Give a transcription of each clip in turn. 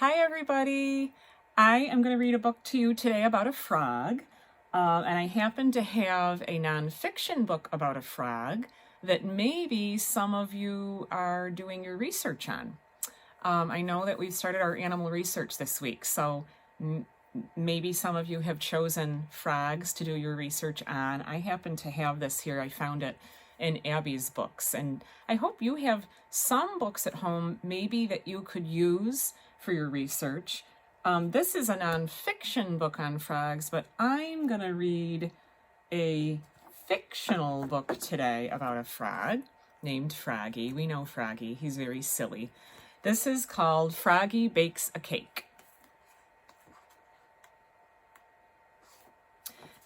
Hi everybody! I am going to read a book to you today about a frog, and I happen to have a nonfiction book about a frog that maybe some of you are doing your research on. I know that we've started our animal research this week, so maybe some of you have chosen frogs to do your research on. I happen to have this here. I found it in Abby's books, and I hope you have some books at home maybe that you could use for your research. This is a nonfiction book on frogs, but I'm going to read a fictional book today about a frog named Froggy. We know Froggy. He's very silly. This is called Froggy Bakes a Cake.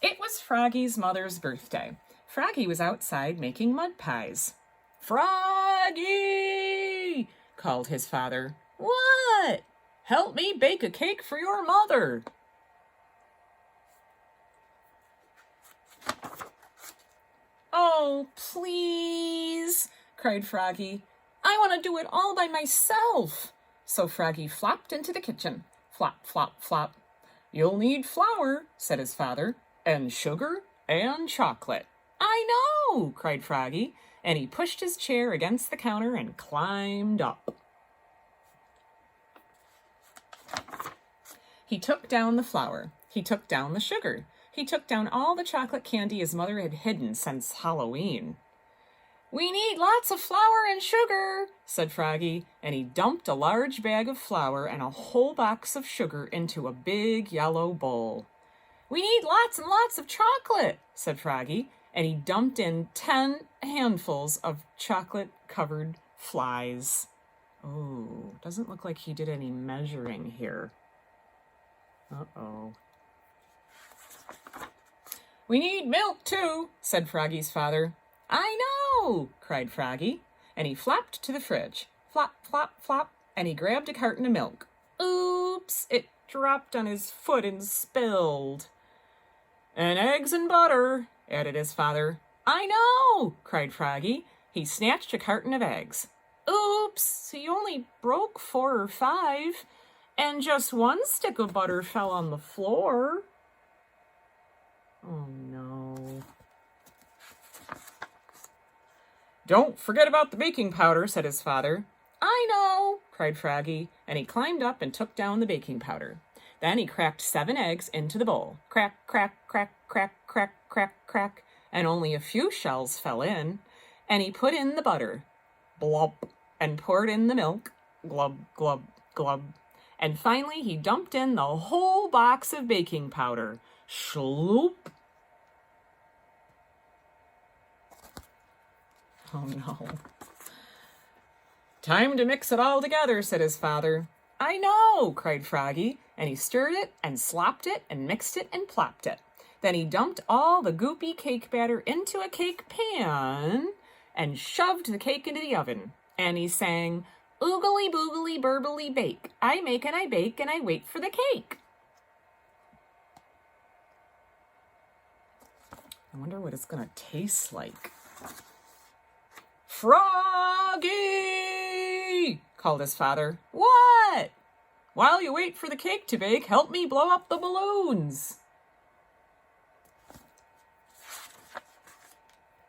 It was Froggy's mother's birthday. Froggy was outside making mud pies. "Froggy!" called his father. "What?" "Help me bake a cake for your mother." "Oh, please," cried Froggy. "I want to do it all by myself." So Froggy flopped into the kitchen. Flop, flop, flop. "You'll need flour," said his father, "and sugar and chocolate." "I know," cried Froggy, and he pushed his chair against the counter and climbed up. He took down the flour. He took down the sugar. He took down all the chocolate candy his mother had hidden since Halloween. "We need lots of flour and sugar," said Froggy, and he dumped a large bag of flour and a whole box of sugar into a big yellow bowl. "We need lots and lots of chocolate," said Froggy, and he dumped in 10 handfuls of chocolate-covered flies. Oh, doesn't look like he did any measuring here. Uh-oh. "We need milk, too," said Froggy's father. "I know," cried Froggy, and he flopped to the fridge. Flop, flop, flop, and he grabbed a carton of milk. Oops, it dropped on his foot and spilled. "And eggs and butter," added his father. "I know," cried Froggy. He snatched a carton of eggs. Oops, he only broke 4 or 5, and just 1 stick of butter fell on the floor. Oh no. "Don't forget about the baking powder," said his father. "I know," cried Froggy, and he climbed up and took down the baking powder. Then he cracked 7 eggs into the bowl. Crack, crack, crack, crack, crack, crack, crack, and only a few shells fell in. And he put in the butter. Blub, and poured in the milk. Glub, glub, glub. And finally he dumped in the whole box of baking powder. Shloop. Oh no. "Time to mix it all together," said his father. "I know," cried Froggy, and he stirred it and slopped it and mixed it and plopped it. Then he dumped all the goopy cake batter into a cake pan and shoved the cake into the oven. And he sang, "Oogly boogly burbly bake. I make and I bake and I wait for the cake." I wonder what it's going to taste like. "Froggy!" called his father. "What?" "While you wait for the cake to bake, help me blow up the balloons."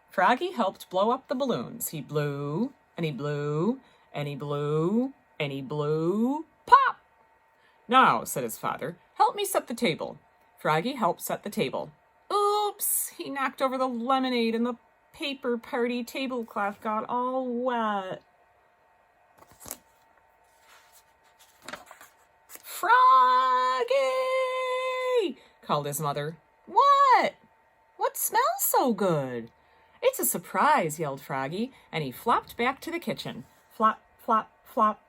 Froggy helped blow up the balloons. He blew, and he blew, and he blew, and he blew. Pop! "Now," said his father, "help me set the table." Froggy helped set the table. Oops! He knocked over the lemonade and the paper party tablecloth got all wet. "Froggy!" called his mother. "What? What smells so good?" "It's a surprise," yelled Froggy, and he flopped back to the kitchen. Flop, flop, flop.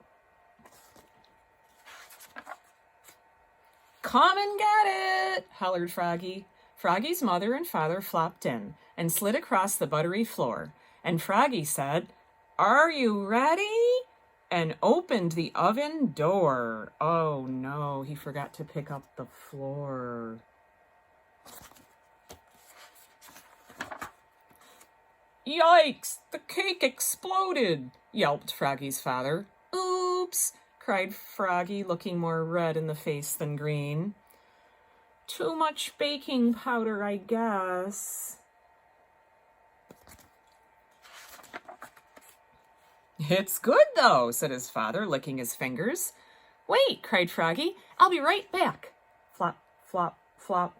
"Come and get it," hollered Froggy. Froggy's mother and father flopped in and slid across the buttery floor, and Froggy said, "Are you ready?" and opened the oven door. Oh no, he forgot to pick up the floor. "Yikes, the cake exploded," yelped Froggy's father. "Oops," cried Froggy, looking more red in the face than green. Too much baking powder, I guess. It's good, though, said his father, licking his fingers. Wait, cried Froggy. I'll be right back. Flop, flop, flop.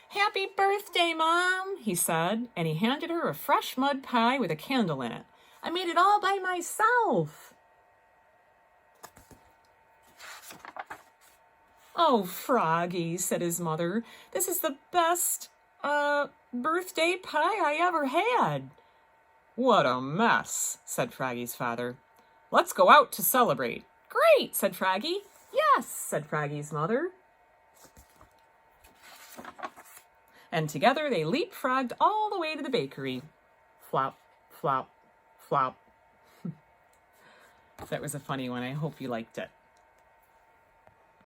Happy birthday, Mom, he said, and he handed her a fresh mud pie with a candle in it. I made it all by myself. Oh, Froggy, said his mother, this is the best, birthday pie I ever had. What a mess, said Froggy's father. Let's go out to celebrate. Great, said Froggy. Yes, said Froggy's mother. And together they leapfrogged all the way to the bakery. Flop, flop, flop. That was a funny one. I hope you liked it.